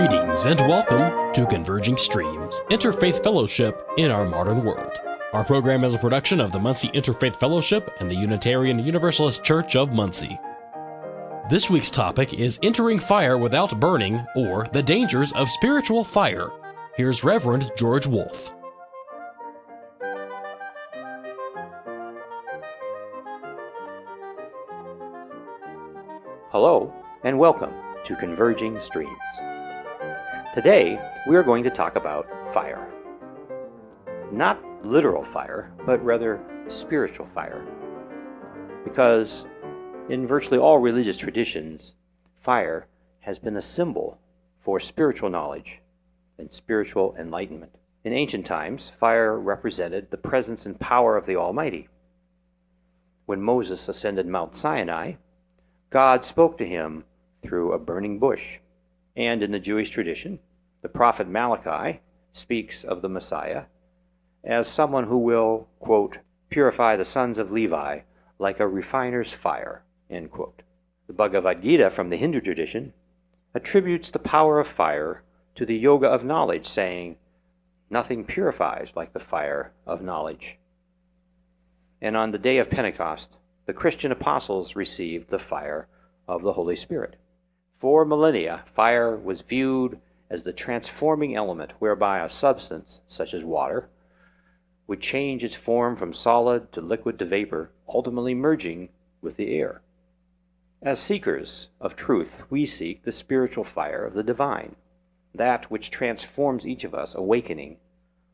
Greetings and welcome to Converging Streams, Interfaith Fellowship in Our Modern World. Our program is a production of the Muncie Interfaith Fellowship and the Unitarian Universalist Church of Muncie. This week's topic is Entering Fire Without Burning, or the Dangers of Spiritual Fire. Here's Reverend George Wolfe. Hello, and welcome to Converging Streams. Today, we are going to talk about fire. Not literal fire, but rather spiritual fire. Because in virtually all religious traditions, fire has been a symbol for spiritual knowledge and spiritual enlightenment. In ancient times, fire represented the presence and power of the Almighty. When Moses ascended Mount Sinai, God spoke to him through a burning bush. And in the Jewish tradition, the prophet Malachi speaks of the Messiah as someone who will, quote, purify the sons of Levi like a refiner's fire, end quote. The Bhagavad Gita from the Hindu tradition attributes the power of fire to the yoga of knowledge, saying, nothing purifies like the fire of knowledge. And on the day of Pentecost, the Christian apostles received the fire of the Holy Spirit. For millennia, fire was viewed as the transforming element whereby a substance, such as water, would change its form from solid to liquid to vapor, ultimately merging with the air. As seekers of truth, we seek the spiritual fire of the divine, that which transforms each of us, awakening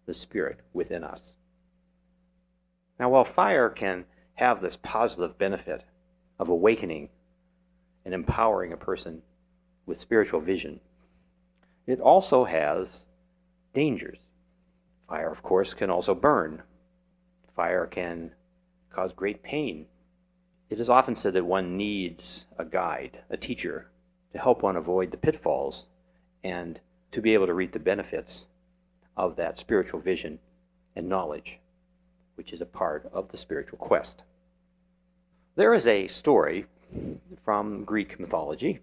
the spirit within us. Now, while fire can have this positive benefit of awakening and empowering a person with spiritual vision, it also has dangers. Fire, of course, can also burn. Fire can cause great pain. It is often said that one needs a guide, a teacher, to help one avoid the pitfalls and to be able to reap the benefits of that spiritual vision and knowledge, which is a part of the spiritual quest. There is a story from Greek mythology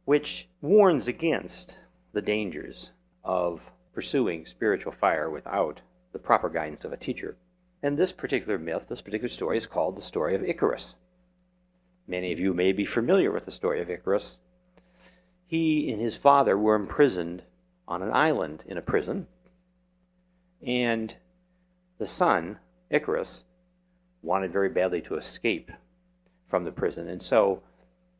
which warns against the dangers of pursuing spiritual fire without the proper guidance of a teacher. And this particular myth, this particular story, is called the story of Icarus. Many of you may be familiar with the story of Icarus. He and his father were imprisoned on an island in a prison, and the son, Icarus, wanted very badly to escape from the prison, and so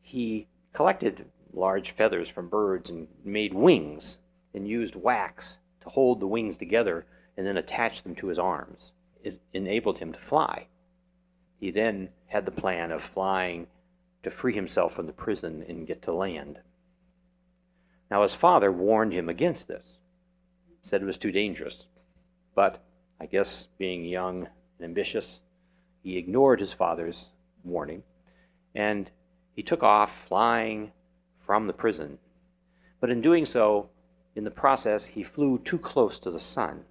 he collected large feathers from birds and made wings and used wax to hold the wings together and then attach them to his arms. It enabled him to fly. He then had the plan of flying to free himself from the prison and get to land. Now his father warned him against this, said it was too dangerous, but I guess being young and ambitious, he ignored his father's warning, and he took off flying from the prison. But in doing so, in the process, he flew too close to the sun,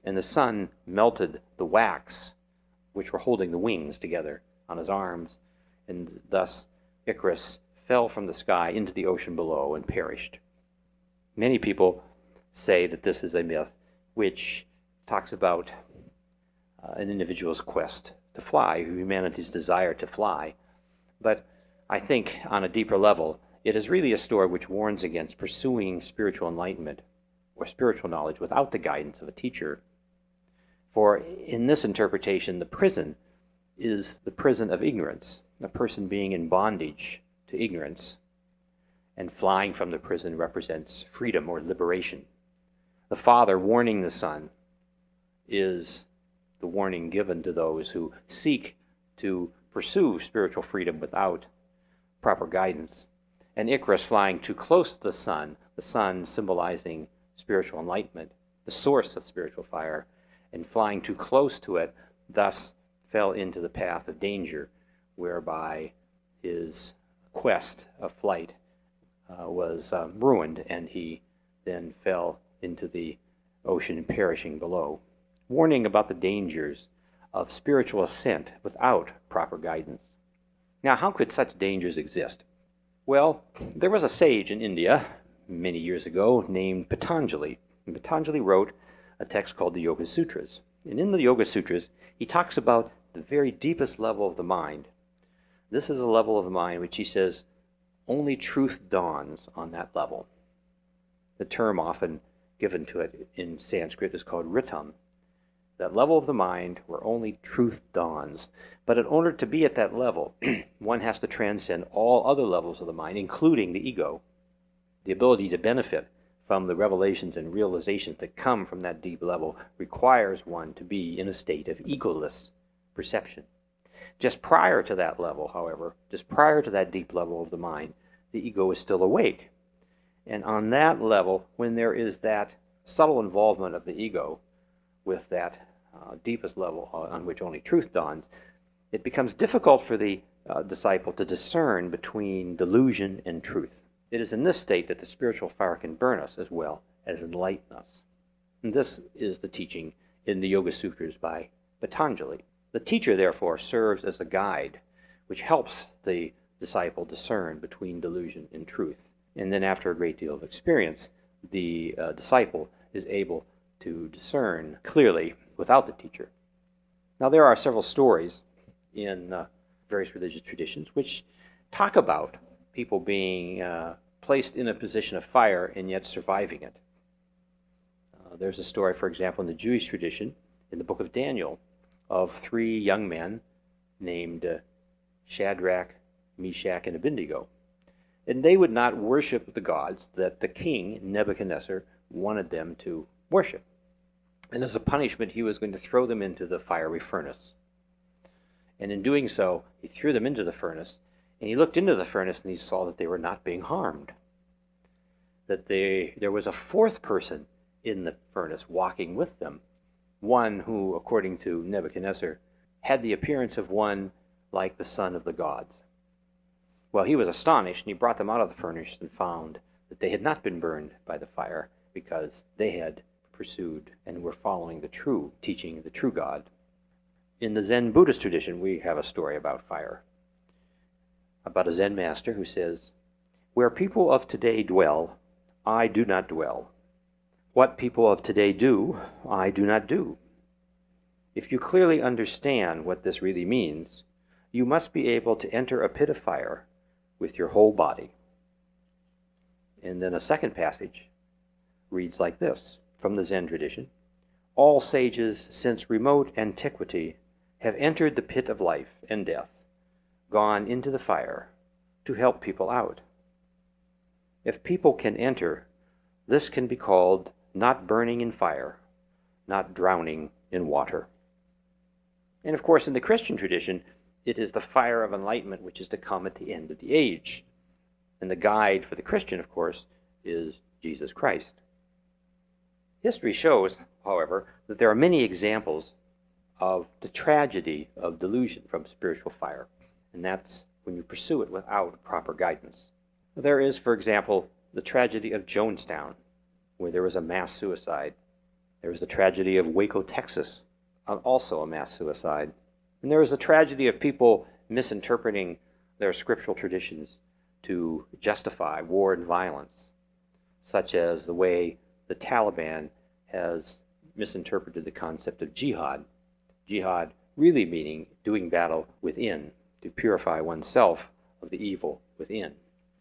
and the sun melted the wax which were holding the wings together on his arms, and thus Icarus fell from the sky into the ocean below and perished. Many people say that this is a myth which talks about an individual's quest to fly, humanity's desire to fly. But I think on a deeper level, it is really a story which warns against pursuing spiritual enlightenment or spiritual knowledge without the guidance of a teacher. For in this interpretation, the prison is the prison of ignorance, a person being in bondage to ignorance, and flying from the prison represents freedom or liberation. The father warning the son is the warning given to those who seek to pursue spiritual freedom without proper guidance. And Icarus flying too close to the sun symbolizing spiritual enlightenment, the source of spiritual fire, and flying too close to it thus fell into the path of danger, whereby his quest of flight was ruined, and he then fell into the ocean perishing below. Warning about the dangers of spiritual ascent without proper guidance. Now, how could such dangers exist? Well, there was a sage in India many years ago named Patanjali. And Patanjali wrote a text called the Yoga Sutras. And in the Yoga Sutras, he talks about the very deepest level of the mind. This is a level of the mind which he says only truth dawns on that level. The term often given to it in Sanskrit is called ritam. That level of the mind where only truth dawns. But in order to be at that level, one has to transcend all other levels of the mind, including the ego. The ability to benefit from the revelations and realizations that come from that deep level requires one to be in a state of egoless perception. Just prior to that level, however, just prior to that deep level of the mind, the ego is still awake. And on that level, when there is that subtle involvement of the ego with that deepest level on which only truth dawns, it becomes difficult for the disciple to discern between delusion and truth. It is in this state that the spiritual fire can burn us as well as enlighten us. And this is the teaching in the Yoga Sutras by Patanjali. The teacher, therefore, serves as a guide which helps the disciple discern between delusion and truth. And then after a great deal of experience, the disciple is able to discern clearly without the teacher. Now, there are several stories in various religious traditions which talk about people being placed in a position of fire and yet surviving it. There's a story, for example, in the Jewish tradition, in the book of Daniel, of three young men named Shadrach, Meshach, and Abednego. And they would not worship the gods that the king, Nebuchadnezzar, wanted them to worship. And as a punishment, he was going to throw them into the fiery furnace. And in doing so, he threw them into the furnace, and he looked into the furnace and he saw that they were not being harmed. That there was a fourth person in the furnace walking with them, one who, according to Nebuchadnezzar, had the appearance of one like the son of the gods. Well, he was astonished, and he brought them out of the furnace and found that they had not been burned by the fire because they had pursued and were following the true teaching, the true God. In the Zen Buddhist tradition, we have a story about fire, about a Zen master who says, "Where people of today dwell, I do not dwell. What people of today do, I do not do." If you clearly understand what this really means, you must be able to enter a pit of fire with your whole body. And then a second passage reads like this, from the Zen tradition: "All sages since remote antiquity have entered the pit of life and death, gone into the fire to help people out. If people can enter, this can be called not burning in fire, not drowning in water." And of course, in the Christian tradition, it is the fire of enlightenment which is to come at the end of the age. And the guide for the Christian, of course, is Jesus Christ. History shows, however, that there are many examples of the tragedy of delusion from spiritual fire. And that's when you pursue it without proper guidance. There is, for example, the tragedy of Jonestown, where there was a mass suicide. There was the tragedy of Waco, Texas, also a mass suicide. And there was the tragedy of people misinterpreting their scriptural traditions to justify war and violence, such as the way the Taliban has misinterpreted the concept of jihad. Jihad really meaning doing battle within, to purify oneself of the evil within.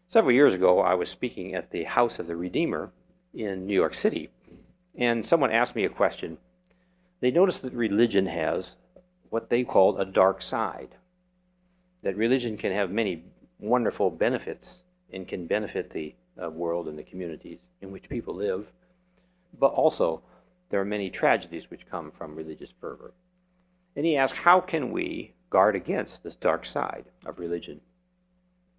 Several years ago, I was speaking at the House of the Redeemer in New York City, and someone asked me a question. They noticed that religion has what they called a dark side, that religion can have many wonderful benefits and can benefit the world and the communities in which people live, but also there are many tragedies which come from religious fervor. And he asked, how can we guard against this dark side of religion?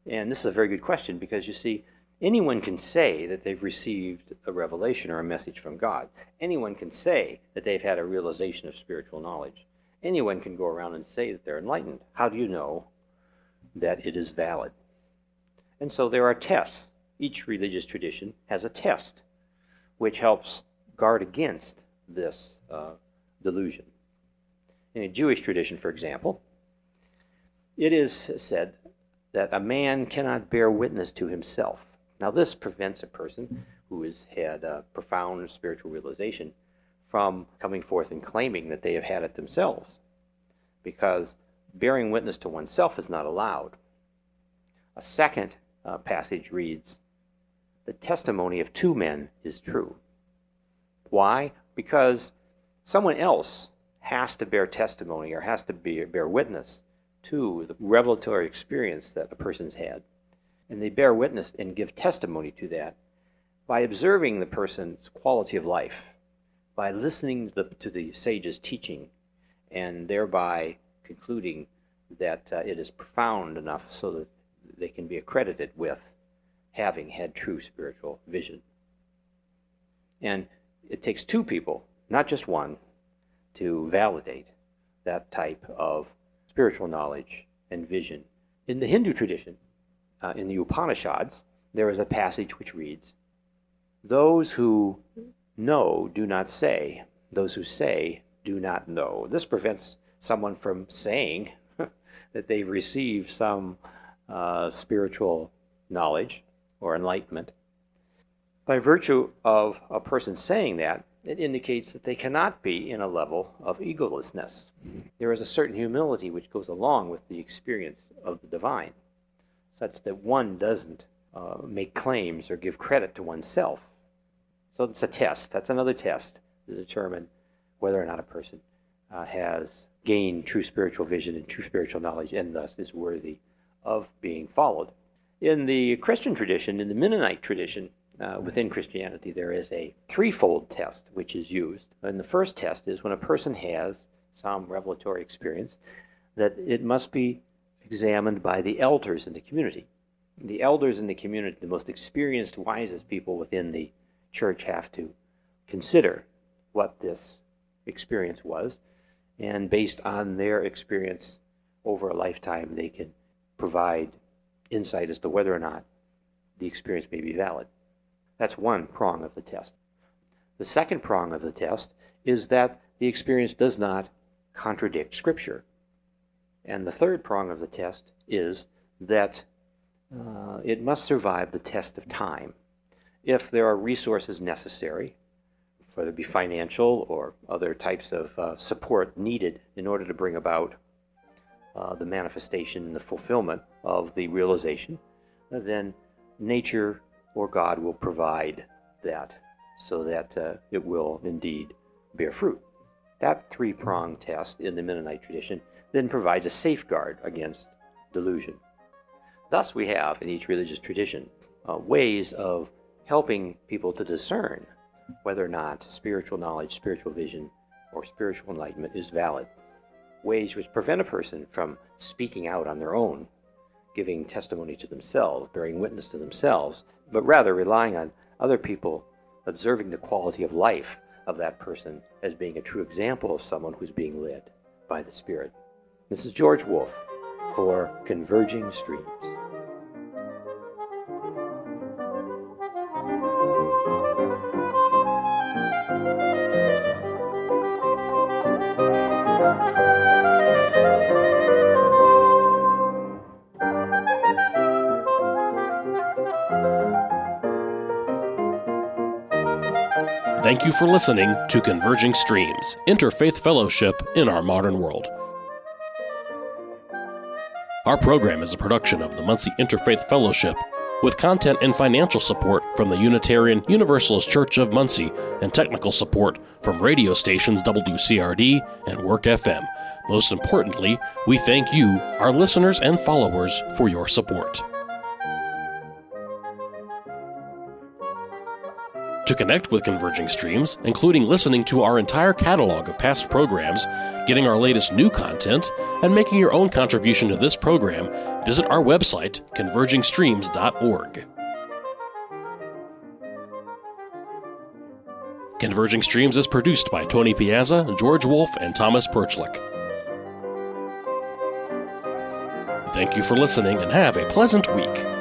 And this is a very good question, because you see, anyone can say that they've received a revelation or a message from God. Anyone can say that they've had a realization of spiritual knowledge. Anyone can go around and say that they're enlightened. How do you know that it is valid? And so there are tests. Each religious tradition has a test which helps guard against this delusion. In a Jewish tradition, for example, it is said that a man cannot bear witness to himself. Now, this prevents a person who has had a profound spiritual realization from coming forth and claiming that they have had it themselves, because bearing witness to oneself is not allowed. A second passage reads, "The testimony of two men is true." Why? Because someone else has to bear testimony or has to bear witness to the revelatory experience that a person's had. And they bear witness and give testimony to that by observing the person's quality of life, by listening to the sage's teaching, and thereby concluding that it is profound enough so that they can be accredited with having had true spiritual vision. And it takes two people, not just one, to validate that type of spiritual knowledge and vision. In the Hindu tradition, in the Upanishads, there is a passage which reads, "Those who know do not say, those who say do not know." This prevents someone from saying that they've received some spiritual knowledge or enlightenment. By virtue of a person saying that, it indicates that they cannot be in a level of egolessness. There is a certain humility which goes along with the experience of the divine, such that one doesn't make claims or give credit to oneself. So it's a test. That's another test to determine whether or not a person has gained true spiritual vision and true spiritual knowledge, and thus is worthy of being followed. In the Christian tradition, in the Mennonite tradition, within Christianity, there is a threefold test which is used. And the first test is when a person has some revelatory experience, that it must be examined by the elders in the community. The elders in the community, the most experienced, wisest people within the church, have to consider what this experience was, and based on their experience over a lifetime, they can provide insight as to whether or not the experience may be valid. That's one prong of the test. The second prong of the test is that the experience does not contradict Scripture. And the third prong of the test is that it must survive the test of time. If there are resources necessary, whether it be financial or other types of support needed in order to bring about the manifestation and the fulfillment of the realization, then nature or God will provide that so that it will indeed bear fruit. That three-pronged test in the Mennonite tradition then provides a safeguard against delusion. Thus we have in each religious tradition ways of helping people to discern whether or not spiritual knowledge, spiritual vision, or spiritual enlightenment is valid. Ways which prevent a person from speaking out on their own, giving testimony to themselves, bearing witness to themselves, but rather relying on other people observing the quality of life of that person as being a true example of someone who's being led by the Spirit. This is George Wolfe for Converging Streams. Thank you for listening to Converging Streams, Interfaith Fellowship in Our Modern World. Our program is a production of the Muncie Interfaith Fellowship, with content and financial support from the Unitarian Universalist Church of Muncie and technical support from radio stations WCRD and Work FM. Most importantly, we thank you, our listeners and followers, for your support. To connect with Converging Streams, including listening to our entire catalog of past programs, getting our latest new content, and making your own contribution to this program, visit our website, convergingstreams.org. Converging Streams is produced by Tony Piazza, George Wolfe, and Thomas Perchlik. Thank you for listening and have a pleasant week.